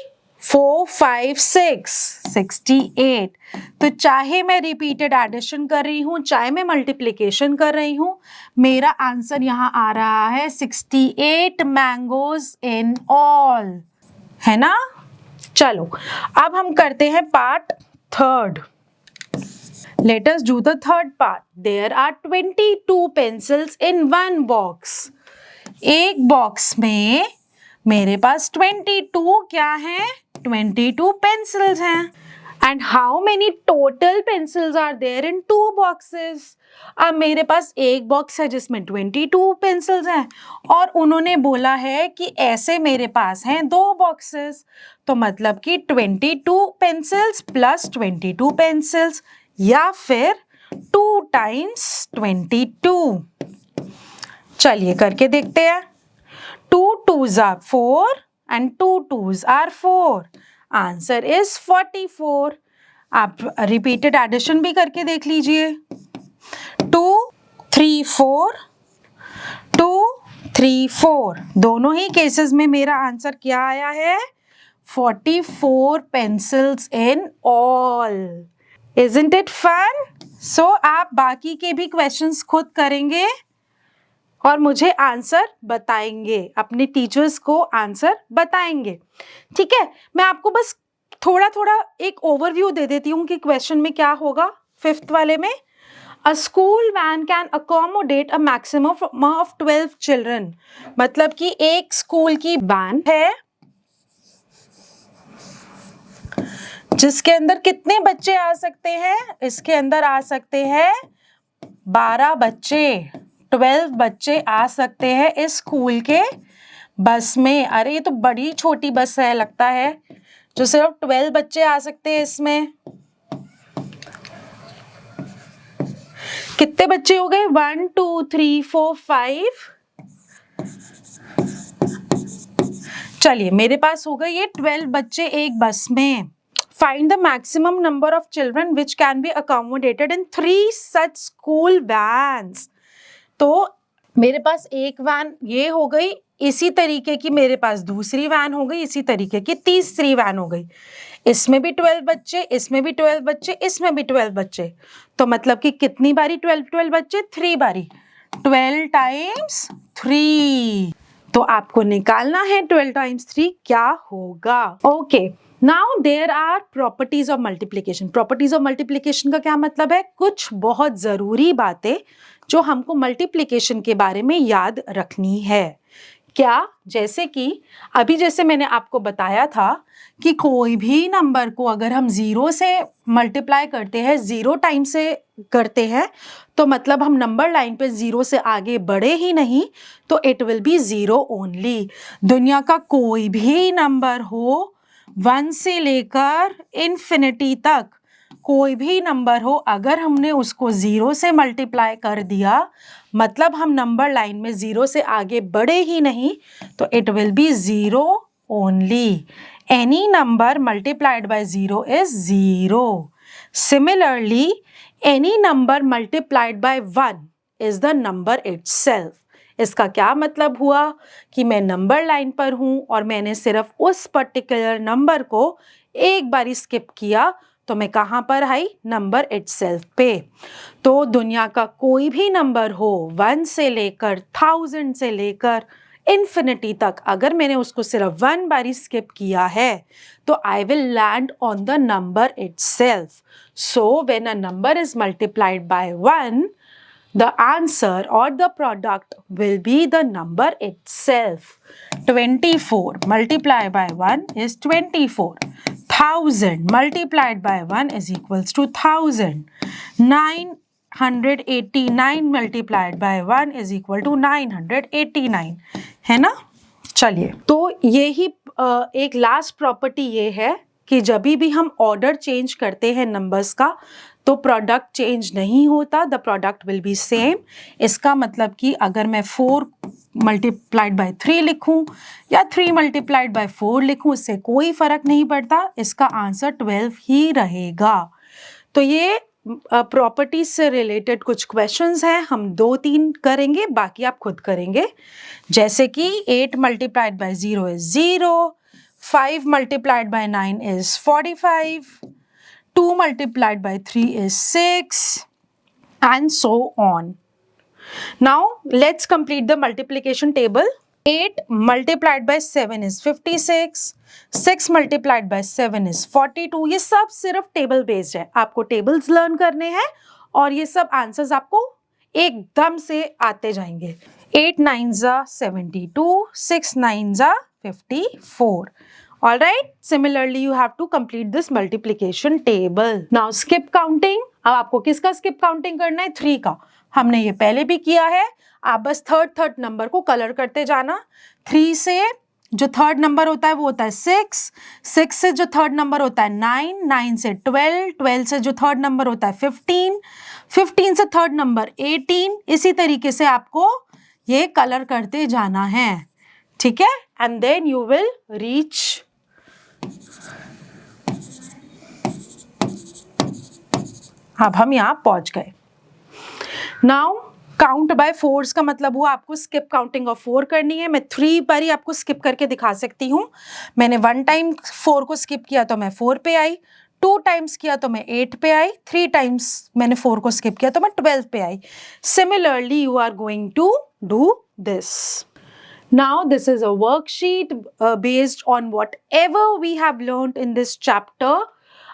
4, 5, 6, 68। तो चाहे मैं रिपीटेड एडिशन कर रही हूं, चाहे मैं मल्टीप्लिकेशन कर रही हूं, मेरा आंसर यहां आ रहा है 68 मैंगोज इन ऑल, है ना। चलो अब हम करते हैं part 3rd। Let us do the 3rd part. There are 22 pencils in one box. एक बॉक्स में मेरे पास 22 क्या है? 22 pencils हैं. And how many total pencils are there in 2 boxes? अब मेरे पास एक बॉक्स है जिसमें 22 पेंसिल्स हैं और उन्होंने बोला है कि ऐसे मेरे पास हैं 2 बॉक्सेस, तो मतलब कि 22 पेंसिल्स प्लस 22 पेंसिल्स या फिर 2 टाइम्स 22। चलिए करके देखते हैं। 2 2s are 4 and 2 2s are 4। Answer is 44। आप रिपीटेड एडिशन भी करके देख लीजिए। 2 3 4, 2 3 4, दोनों ही केसेस में मेरा आंसर क्या आया है? 44 pencils in all. Isn't it fun? So आप बाकी के भी क्वेश्चंस खुद करेंगे और मुझे आंसर बताएंगे, अपने टीचर्स को आंसर बताएंगे। ठीक है, मैं आपको बस थोड़ा थोड़ा एक ओवरव्यू दे देती हूँ कि क्वेश्चन में क्या होगा। 5th वाले में A school van can accommodate a maximum of 12 children। मतलब कि एक स्कूल की वैन है जिसके अंदर कितने बच्चे आ सकते हैं? इसके अंदर आ सकते हैं 12 बच्चे, 12 बच्चे आ सकते हैं इस स्कूल के बस में। अरे ये तो बड़ी छोटी बस है लगता है, जो सिर्फ 12 बच्चे आ सकते हैं इसमें। कितने बच्चे हो गए? 1 2 3 4 5। चलिए मेरे पास हो गए ये 12 बच्चे एक बस में। Find the maximum number of children which can be accommodated in 3 such school vans। तो मेरे पास एक वैन ये हो गई, इसी तरीके की मेरे पास दूसरी वैन हो गई, इसी तरीके की तीसरी वैन हो गई। इसमें भी 12 बच्चे, इसमें भी 12 बच्चे, इसमें भी 12 बच्चे। तो मतलब कि कितनी बारी 12 बच्चे? 3 बारी। 12 टाइम्स 3। तो आपको निकालना है 12 टाइम्स 3 क्या होगा। Okay, now there are properties of multiplication. Properties of multiplication का क्या मतलब है? कुछ बहुत जरूरी बातें जो हमको मल्टीप्लीकेशन के बारे में याद रखनी है। क्या? जैसे कि अभी जैसे मैंने आपको बताया था कि कोई भी नंबर को अगर हम 0 से मल्टीप्लाई करते हैं, 0 टाइम से करते हैं, तो मतलब हम नंबर लाइन पे 0 से आगे बढ़े ही नहीं, तो इट विल बी 0 ओनली। दुनिया का कोई भी नंबर हो 1 से लेकर इन्फिनिटी तक, कोई भी नंबर हो, अगर हमने उसको 0 से मल्टीप्लाई कर दिया, मतलब हम नंबर लाइन में 0 से आगे बढ़े ही नहीं, तो it will be 0 only. Any number multiplied by 0 is 0. Similarly any number multiplied by 1 is the number itself. इसका क्या मतलब हुआ कि मैं नंबर लाइन पर हूं और मैंने सिर्फ उस पर्टिकुलर नंबर को एक बारी स्किप किया, तो मैं कहां पर आई? नंबर इटसेल्फ पे. तो दुनिया का कोई भी नंबर हो, 1 से लेकर 1000 से लेकर इन्फिनिटी तक, अगर मैंने उसको सिर्फ 1 बारी स्किप किया है, तो I will land on the number itself. So when a number is multiplied by 1, the answer or the product will be the number itself. 24 multiplied by 1 is 24. 1000 multiplied by 1 is equals to 1000. 989 multiplied by 1 is equal to 989. है ना? चलिए, तो ये ही एक last property ये है कि जब भी हम ऑर्डर चेंज करते हैं नंबर्स का, तो प्रोडक्ट चेंज नहीं होता, the product will be same. इसका मतलब कि अगर मैं 4 मल्टीप्लाइड बाय 3 लिखूं या 3 मल्टीप्लाइड बाय 4 लिखूं, इससे कोई फर्क नहीं पड़ता, इसका आंसर 12 ही रहेगा. तो ये प्रॉपर्टीज से रिलेटेड कुछ क्वेश्चंस हैं, हम 2-3 करेंगे, बाकी आप खुद करेंगे. जैसे कि 8 multiplied by 0 is 0, 5 multiplied by 9 is 45, 2 multiplied by 3 is 6, and so on. Now let's complete the multiplication table. 8 multiplied by 7 is 56, 6 multiplied by 7 is 42. ये सब सिर्फ टेबल बेस्ड है, आपको टेबल्स लर्न करने हैं और ये सब आंसर्स आपको एकदम से आते जाएंगे. 8 9s are 72, 6 9s are 54. All right. Similarly, you have to complete this multiplication table. Now skip counting. अब आपको किसका skip counting करना है? 3 का. हमने ये पहले भी किया है. आप बस थर्ड नंबर को कलर करते जाना. 3 से जो थर्ड नंबर होता है वो होता है 6, 6 से जो थर्ड नंबर होता है 9, 9 से 12, 12 से जो थर्ड नंबर होता है 15, 15 से थर्ड नंबर 18. इसी तरीके से आपको ये कलर करते जाना है. ठीक है? And then you will reach अब हम यहां पहुंच गए. नाउ काउंट बाय 4s का मतलब हुआ आपको स्किप काउंटिंग ऑफ 4 करनी है. मैं 3 बार ही आपको स्किप करके दिखा सकती हूं. मैंने 1 टाइम 4 को स्किप किया तो मैं 4 पे आई, 2 टाइम्स किया तो मैं 8 पे आई, 3 टाइम्स मैंने 4 को स्किप किया तो मैं 12 पे आई. Similarly you are going to do this. Now this is a worksheet based on whatever we have learned in this chapter.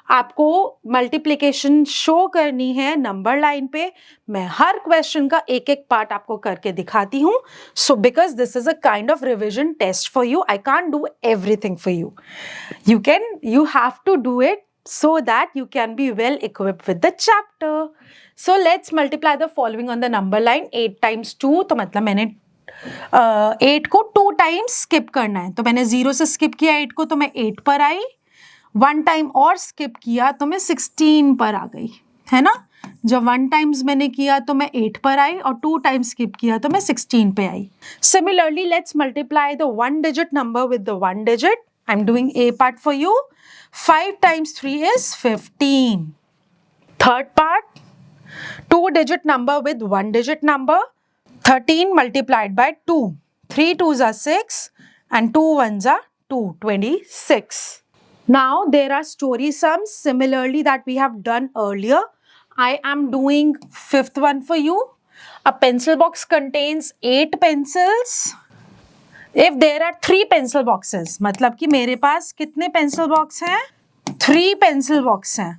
आपको मल्टीप्लिकेशन शो करनी है नंबर लाइन पे. मैं हर क्वेश्चन का एक एक पार्ट आपको करके दिखाती हूँ. So because this is a kind of revision test for you, I can't do everything for you. you have to do it so that you can be well equipped with the chapter. So let's multiply the following on the number line. 8 times 2, तो मतलब मैंने 8 को 2 times skip करना है. तो मैंने 0 से skip किया 8 को, तो मैं 8 पर आई. 1 टाइम और स्किप किया तो मैं 16 पर आ गई, है ना. जब 1 टाइम्स मैंने किया तो मैं 8 पर आई और 2 टाइम्स स्किप किया तो मैं 16 पे आई. Similarly let's multiply the 1 digit number with the 1 digit. I am doing a part for you. 5 times 3 is 15. Third part, 2 digit number with 1 digit number. 13 multiplied by 2. 3 2s are 6 and 2 1s are 2. 26. Now there are story sums similarly that we have done earlier. I am doing 5th one for you. A pencil box contains 8 pencils. If there are 3 pencil boxes, मतलब कि मेरे पास कितने pencil box हैं? 3 pencil box हैं.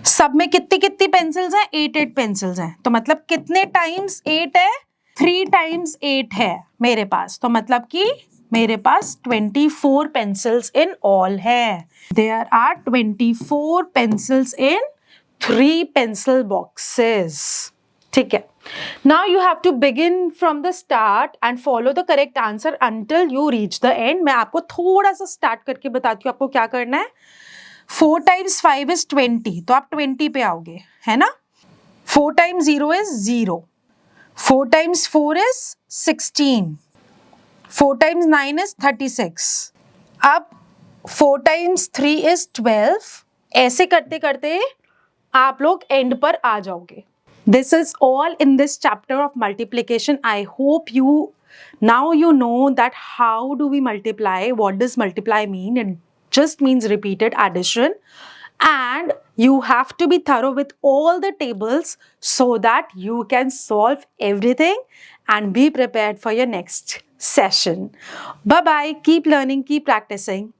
सब में कितनी कितनी पेंसिल्स हैं? 8 पेंसिल्स हैं. तो मतलब कितने टाइम्स 8 है? 3 टाइम्स 8 है मेरे पास. तो मतलब कि मेरे पास 24 पेंसिल्स इन ऑल है. There are 24 pencils in 3 pencil boxes. ठीक है. Now you have to begin from the start and follow the correct answer until you reach the end. मैं आपको थोड़ा सा स्टार्ट करके बताती हूँ आपको क्या करना है. 4 times 5 is 20, तो आप 20 पे आओगे, है ना? 4 times 0 is 0. 4 times 4 is 16. 4 times 9 is 36. अब 4 times 3 is 12. ऐसे करते करते आप लोग एंड पर आ जाओगे. This is all in this chapter of multiplication. I hope now you know that how do we multiply, what does multiply mean. It just means repeated addition, and you have to be thorough with all the tables so that you can solve everything and be prepared for your next session. Bye bye. Keep learning, keep practicing.